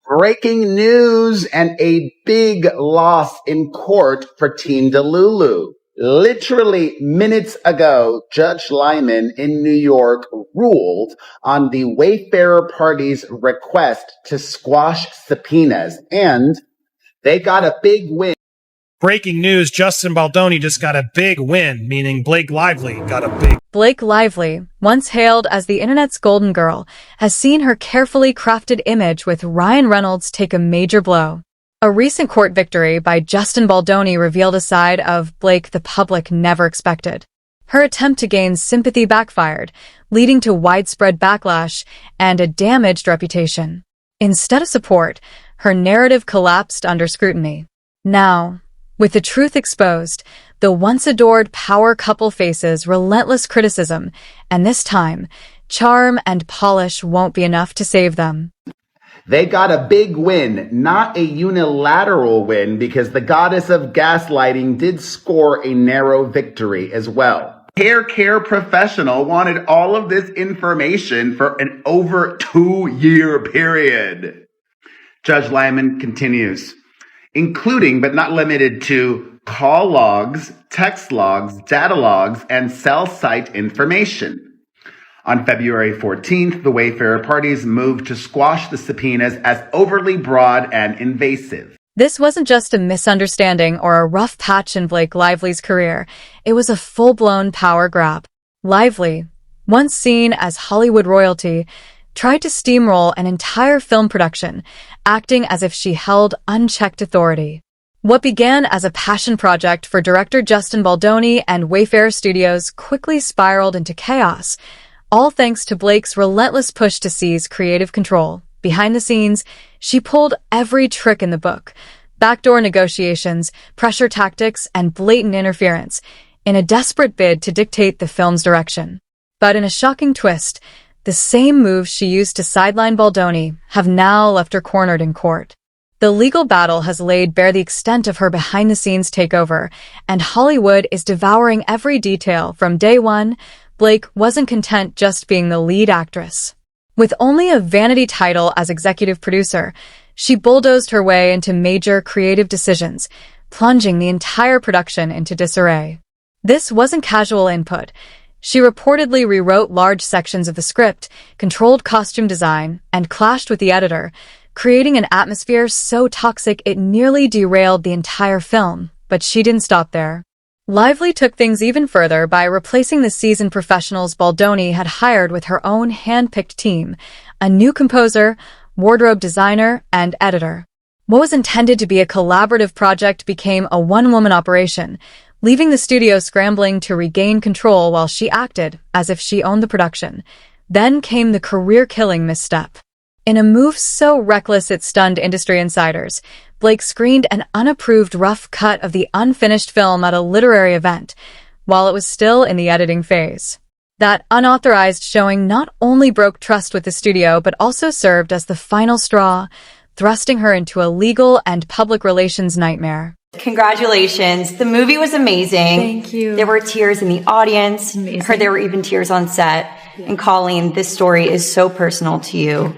Breaking news and a big loss in court for Team Delulu. Literally minutes ago, Judge Lyman in New York ruled on the Wayfarer Party's request to squash subpoenas, and they got a big win. Breaking news, Justin Baldoni just got a big win, meaning Blake Lively got a big... Blake Lively, once hailed as the internet's golden girl, has seen her carefully crafted image with Ryan Reynolds take a major blow. A recent court victory by Justin Baldoni revealed a side of Blake the public never expected. Her attempt to gain sympathy backfired, leading to widespread backlash and a damaged reputation. Instead of support, her narrative collapsed under scrutiny. Now, with the truth exposed, the once-adored power couple faces relentless criticism, and this time, charm and polish won't be enough to save them. They got a big win, not a unilateral win, because the goddess of gaslighting did score a narrow victory as well. Hair care professional wanted all of this information for an over 2-year period. Judge Lyman continues, including but not limited to call logs, text logs, data logs, and cell site information. On February 14th, the Wayfarer parties moved to squash the subpoenas as overly broad and invasive. This wasn't just a misunderstanding or a rough patch in Blake Lively's career. It was a full-blown power grab. Lively, once seen as Hollywood royalty, tried to steamroll an entire film production, acting as if she held unchecked authority. What began as a passion project for director Justin Baldoni and Wayfarer Studios quickly spiraled into chaos, all thanks to Blake's relentless push to seize creative control. Behind the scenes, she pulled every trick in the book: backdoor negotiations, pressure tactics, and blatant interference, in a desperate bid to dictate the film's direction. But in a shocking twist, the same moves she used to sideline Baldoni have now left her cornered in court. The legal battle has laid bare the extent of her behind-the-scenes takeover, and Hollywood is devouring every detail. From day one, Blake wasn't content just being the lead actress. With only a vanity title as executive producer, she bulldozed her way into major creative decisions, plunging the entire production into disarray. This wasn't casual input. She reportedly rewrote large sections of the script, controlled costume design, and clashed with the editor, creating an atmosphere so toxic it nearly derailed the entire film. But she didn't stop there. Lively took things even further by replacing the seasoned professionals Baldoni had hired with her own hand-picked team, a new composer, wardrobe designer, and editor. What was intended to be a collaborative project became a one-woman operation, leaving the studio scrambling to regain control while she acted as if she owned the production. Then came the career-killing misstep. In a move so reckless it stunned industry insiders, Blake screened an unapproved rough cut of the unfinished film at a literary event, while it was still in the editing phase. That unauthorized showing not only broke trust with the studio but also served as the final straw, thrusting her into a legal and public relations nightmare. Congratulations. The movie was amazing. Thank you. There were tears in the audience. Amazing. I heard there were even tears on set. Yeah. And Colleen, this story is so personal to you.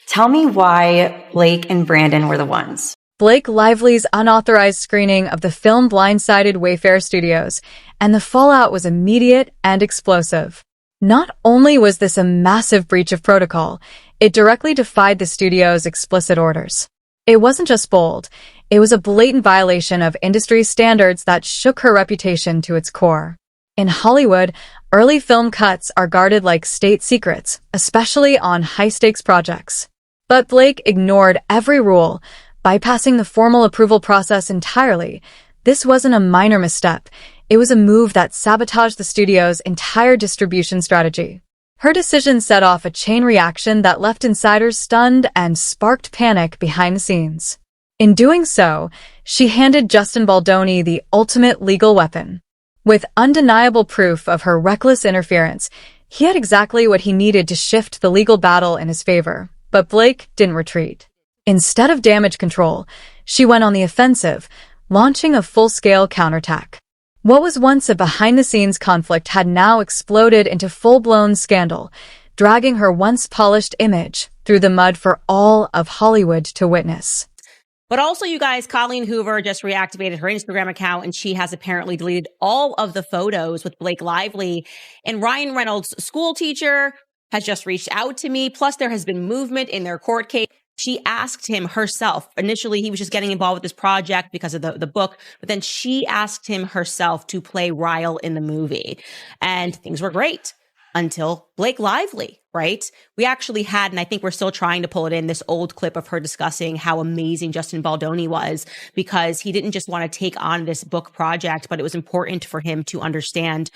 Tell me why Blake and Brandon were the ones. Blake Lively's unauthorized screening of the film blindsided Wayfarer Studios, and the fallout was immediate and explosive. Not only was this a massive breach of protocol, it directly defied the studio's explicit orders. It wasn't just bold, it was a blatant violation of industry standards that shook her reputation to its core. In Hollywood, early film cuts are guarded like state secrets, especially on high-stakes projects. But Blake ignored every rule, bypassing the formal approval process entirely. This wasn't a minor misstep. It was a move that sabotaged the studio's entire distribution strategy. Her decision set off a chain reaction that left insiders stunned and sparked panic behind the scenes. In doing so, she handed Justin Baldoni the ultimate legal weapon. With undeniable proof of her reckless interference, he had exactly what he needed to shift the legal battle in his favor. But Blake didn't retreat. Instead of damage control, she went on the offensive, launching a full-scale counterattack. What was once a behind-the-scenes conflict had now exploded into full-blown scandal, dragging her once polished image through the mud for all of Hollywood to witness. But also, you guys, Colleen Hoover just reactivated her Instagram account, and she has apparently deleted all of the photos with Blake Lively. And Ryan Reynolds' school teacher has just reached out to me. Plus, there has been movement in their court case. She asked him herself. Initially, he was just getting involved with this project because of the book, but then she asked him herself to play Ryle in the movie. And things were great until Blake Lively, right? We actually had, and I think we're still trying to pull it in, this old clip of her discussing how amazing Justin Baldoni was, because he didn't just want to take on this book project, but it was important for him to understand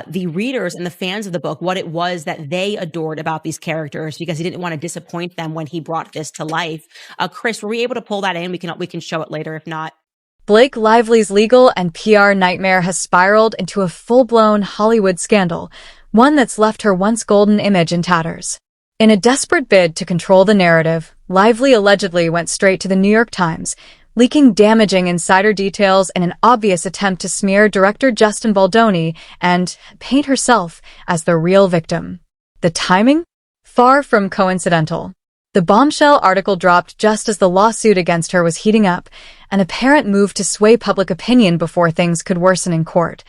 the readers and the fans of the book, what it was that they adored about these characters, because he didn't want to disappoint them when he brought this to life. Chris, were we able to pull that in? We can show it later if not. Blake Lively's legal and PR nightmare has spiraled into a full-blown Hollywood scandal, one that's left her once golden image in tatters. In a desperate bid to control the narrative, Lively allegedly went straight to the New York Times, leaking damaging insider details in an obvious attempt to smear director Justin Baldoni and paint herself as the real victim. The timing? Far from coincidental. The bombshell article dropped just as the lawsuit against her was heating up, an apparent move to sway public opinion before things could worsen in court.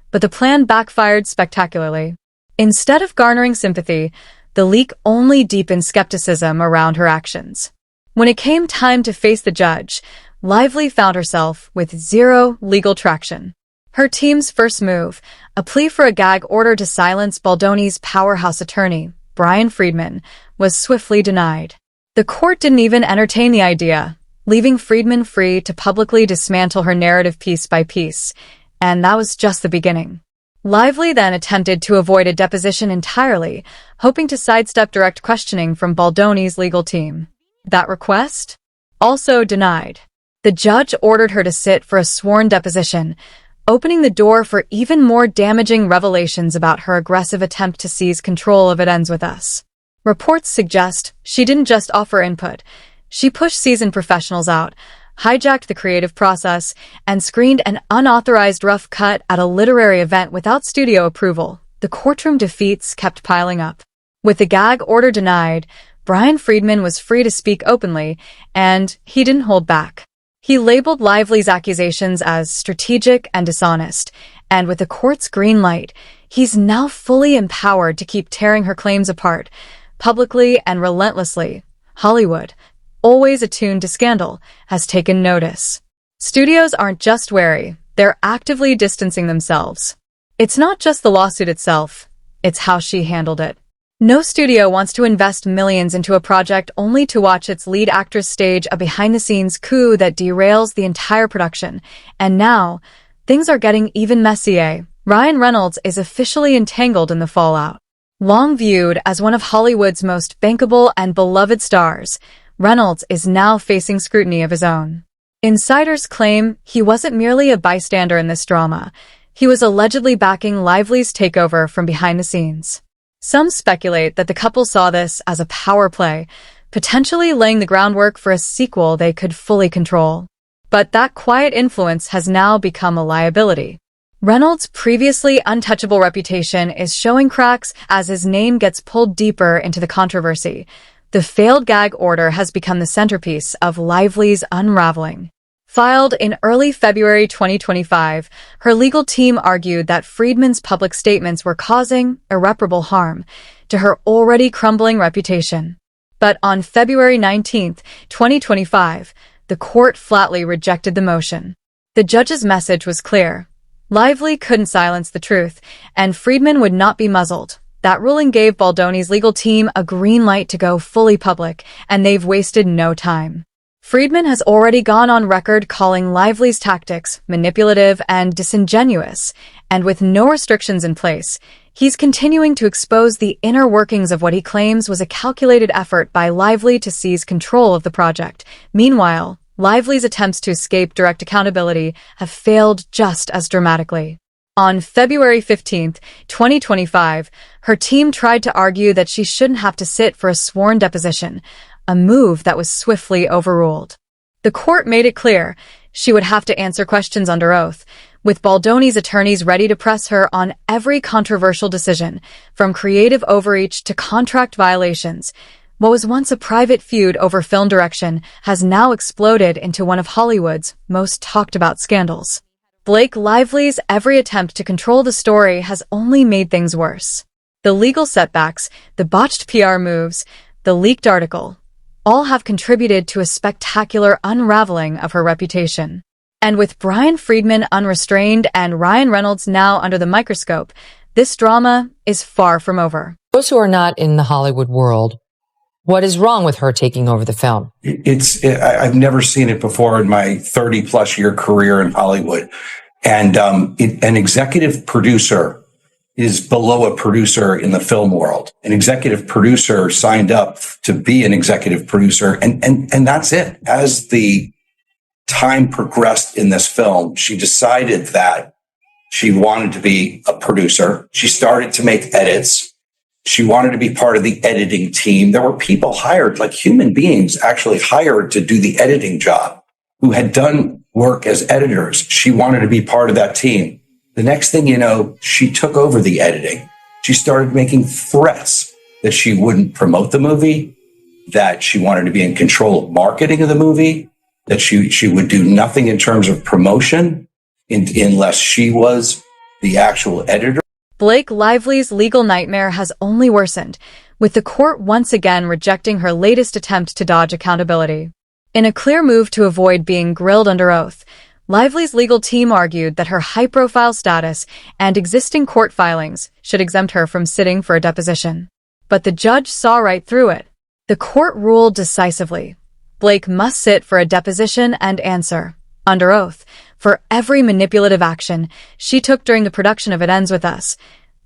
But the plan backfired spectacularly. Instead of garnering sympathy, the leak only deepened skepticism around her actions. When it came time to face the judge, Lively found herself with zero legal traction. Her team's first move, a plea for a gag order to silence Baldoni's powerhouse attorney, Brian Friedman, was swiftly denied. The court didn't even entertain the idea, leaving Friedman free to publicly dismantle her narrative piece by piece, and that was just the beginning. Lively then attempted to avoid a deposition entirely, hoping to sidestep direct questioning from Baldoni's legal team. That request? Also denied. The judge ordered her to sit for a sworn deposition, opening the door for even more damaging revelations about her aggressive attempt to seize control of It Ends With Us. Reports suggest she didn't just offer input. She pushed seasoned professionals out, hijacked the creative process, and screened an unauthorized rough cut at a literary event without studio approval. The courtroom defeats kept piling up. With the gag order denied, Brian Friedman was free to speak openly, and he didn't hold back. He labeled Lively's accusations as strategic and dishonest, and with the court's green light, he's now fully empowered to keep tearing her claims apart, publicly and relentlessly. Hollywood, always attuned to scandal, has taken notice. Studios aren't just wary, they're actively distancing themselves. It's not just the lawsuit itself, it's how she handled it. No studio wants to invest millions into a project only to watch its lead actress stage a behind-the-scenes coup that derails the entire production. And now, things are getting even messier. Ryan Reynolds is officially entangled in the fallout. Long viewed as one of Hollywood's most bankable and beloved stars, Reynolds is now facing scrutiny of his own. Insiders claim he wasn't merely a bystander in this drama. He was allegedly backing Lively's takeover from behind the scenes. Some speculate that the couple saw this as a power play, potentially laying the groundwork for a sequel they could fully control. But that quiet influence has now become a liability. Reynolds' previously untouchable reputation is showing cracks as his name gets pulled deeper into the controversy. The failed gag order has become the centerpiece of Lively's unraveling. Filed in early February 2025, her legal team argued that Friedman's public statements were causing irreparable harm to her already crumbling reputation. But on February 19, 2025, the court flatly rejected the motion. The judge's message was clear. Lively couldn't silence the truth, and Friedman would not be muzzled. That ruling gave Baldoni's legal team a green light to go fully public, and they've wasted no time. Friedman has already gone on record calling Lively's tactics manipulative and disingenuous, and with no restrictions in place, he's continuing to expose the inner workings of what he claims was a calculated effort by Lively to seize control of the project. Meanwhile, Lively's attempts to escape direct accountability have failed just as dramatically. On February 15, 2025, her team tried to argue that she shouldn't have to sit for a sworn deposition, a move that was swiftly overruled. The court made it clear She would have to answer questions under oath, with Baldoni's attorneys ready to press her on every controversial decision, from creative overreach to contract violations. What was once a private feud over film direction has now exploded into one of Hollywood's most talked about scandals. Blake Lively's every attempt to control the story has only made things worse. The legal setbacks, the botched PR moves, the leaked article, all have contributed to a spectacular unraveling of her reputation. And with Brian Friedman unrestrained and Ryan Reynolds now under the microscope, this drama is far from over. Those who are not in the Hollywood world, what is wrong with her taking over the film? I've never seen it before in my 30 plus year career in Hollywood. And an executive producer is below a producer in the film world. An executive producer signed up to be an executive producer, and that's it. As the time progressed in this film, she decided that she wanted to be a producer. She started to make edits. She wanted to be part of the editing team. There were people hired, like human beings actually hired to do the editing job, who had done work as editors. She wanted to be part of that team. The next thing you know, she took over the editing. She started making threats that she wouldn't promote the movie, that she wanted to be in control of marketing of the movie, that she would do nothing in terms of promotion unless she was the actual editor. Blake Lively's legal nightmare has only worsened, with the court once again rejecting her latest attempt to dodge accountability. In a clear move to avoid being grilled under oath, Lively's legal team argued that her high-profile status and existing court filings should exempt her from sitting for a deposition. But the judge saw right through it. The court ruled decisively. Blake must sit for a deposition and answer, under oath, for every manipulative action she took during the production of It Ends With Us.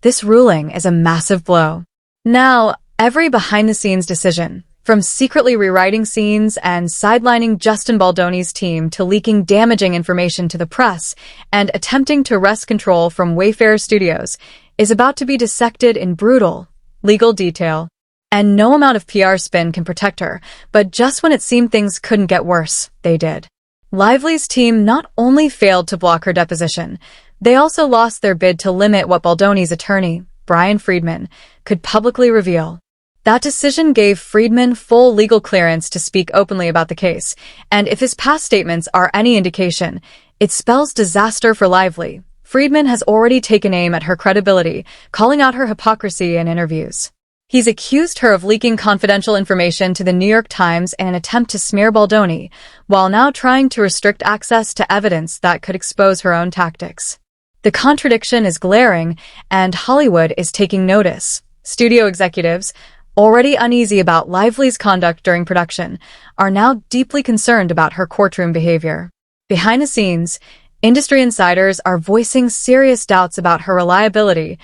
This ruling is a massive blow. Now, every behind-the-scenes decision, from secretly rewriting scenes and sidelining Justin Baldoni's team to leaking damaging information to the press and attempting to wrest control from Wayfarer Studios, is about to be dissected in brutal, legal detail. And no amount of PR spin can protect her, but just when it seemed things couldn't get worse, they did. Lively's team not only failed to block her deposition, they also lost their bid to limit what Baldoni's attorney, Brian Friedman, could publicly reveal. That decision gave Friedman full legal clearance to speak openly about the case, and if his past statements are any indication, it spells disaster for Lively. Friedman has already taken aim at her credibility, calling out her hypocrisy in interviews. He's accused her of leaking confidential information to the New York Times in an attempt to smear Baldoni, while now trying to restrict access to evidence that could expose her own tactics. The contradiction is glaring, and Hollywood is taking notice. Studio executives, already uneasy about Lively's conduct during production, are now deeply concerned about her courtroom behavior. Behind the scenes, industry insiders are voicing serious doubts about her reliability,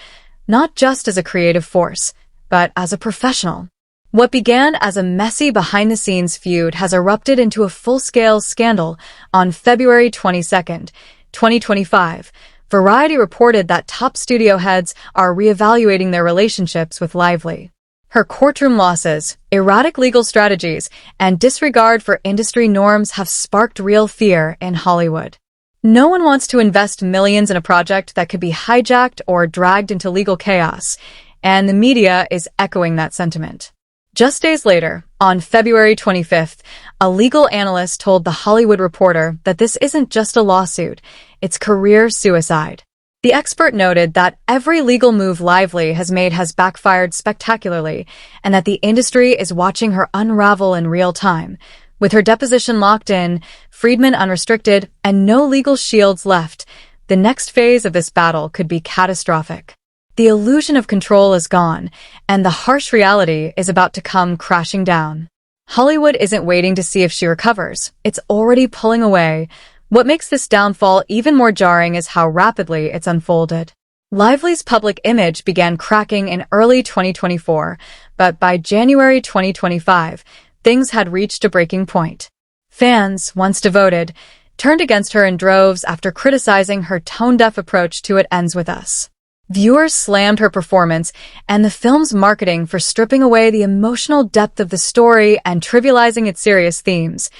not just as a creative force, but as a professional. What began as a messy behind-the-scenes feud has erupted into a full-scale scandal. On February 22nd, 2025, Variety reported that top studio heads are reevaluating their relationships with Lively. Her courtroom losses, erratic legal strategies, and disregard for industry norms have sparked real fear in Hollywood. No one wants to invest millions in a project that could be hijacked or dragged into legal chaos, and the media is echoing that sentiment. Just days later, on February 25th, a legal analyst told The Hollywood Reporter that this isn't just a lawsuit, it's career suicide. The expert noted that every legal move Lively has made has backfired spectacularly, and that the industry is watching her unravel in real time. With her deposition locked in, Friedman unrestricted, and no legal shields left, the next phase of this battle could be catastrophic. The illusion of control is gone, and the harsh reality is about to come crashing down. Hollywood isn't waiting to see if she recovers. It's already pulling away. What makes this downfall even more jarring is how rapidly it's unfolded. Lively's public image began cracking in early 2024, but by January 2025, things had reached a breaking point. Fans, once devoted, turned against her in droves after criticizing her tone-deaf approach to It Ends With Us. Viewers slammed her performance and the film's marketing for stripping away the emotional depth of the story and trivializing its serious themes.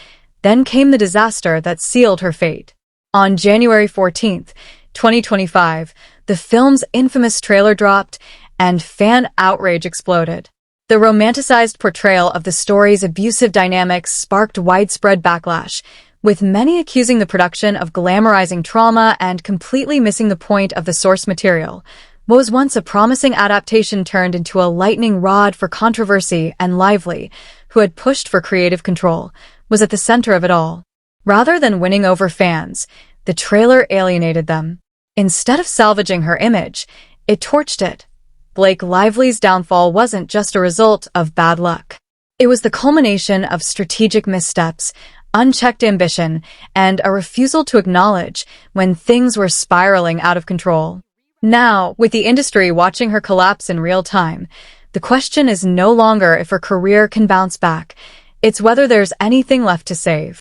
Then came the disaster that sealed her fate. On January 14th, 2025, the film's infamous trailer dropped and fan outrage exploded. The romanticized portrayal of the story's abusive dynamics sparked widespread backlash, with many accusing the production of glamorizing trauma and completely missing the point of the source material. What was once a promising adaptation turned into a lightning rod for controversy, and Lively, who had pushed for creative control, was at the center of it all. Rather than winning over fans, the trailer alienated them. Instead of salvaging her image, it torched it. Blake Lively's downfall wasn't just a result of bad luck. It was the culmination of strategic missteps, unchecked ambition, and a refusal to acknowledge when things were spiraling out of control. Now, with the industry watching her collapse in real time, the question is no longer if her career can bounce back. It's whether there's anything left to save.